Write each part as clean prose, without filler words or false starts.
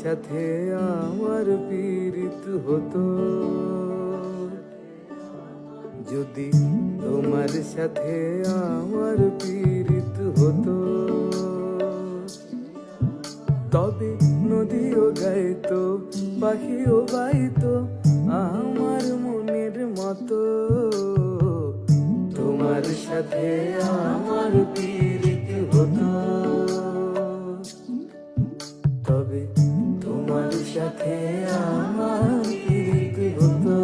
সাথে আমার পীড়িত হতো, যদি তোমার সাথে আমার পীড়িত হতো, তবে নদীও গাইতো, পাখিও গাইতো আমার মনের মতো। তোমার সাথে আমার পীড়িত হতো, তবে তোমার সাথে আমার পীড়িত হতো।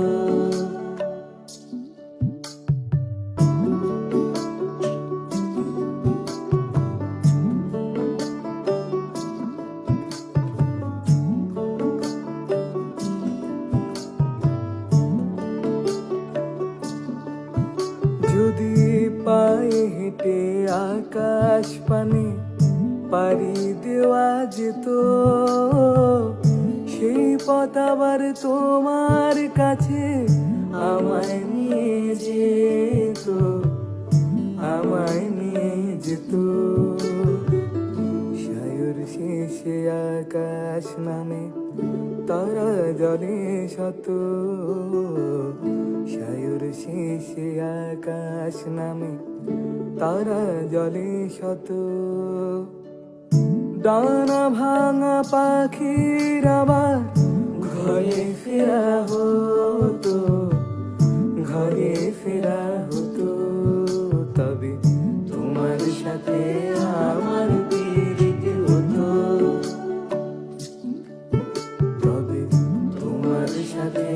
যদি পায়ে হেঁটে আকাশ পানে পাড়ি দেওয়া যেত, সেই পথ আবার তোমার কাছে আমায় নিয়ে যেত, আমায় নিয়ে যেত। সায়র শেষে আকাশ নামে তারা জলে শত, সায়র শেষে আকাশ নামে তারা জলে শত। ডানা ভাঙা পাখির আবার ঘরে ফেরা হতো, ঘরে ফেরা হতো, তবে তোমার সাথে আমার পীড়িত হতো, তবে তোমার সাথে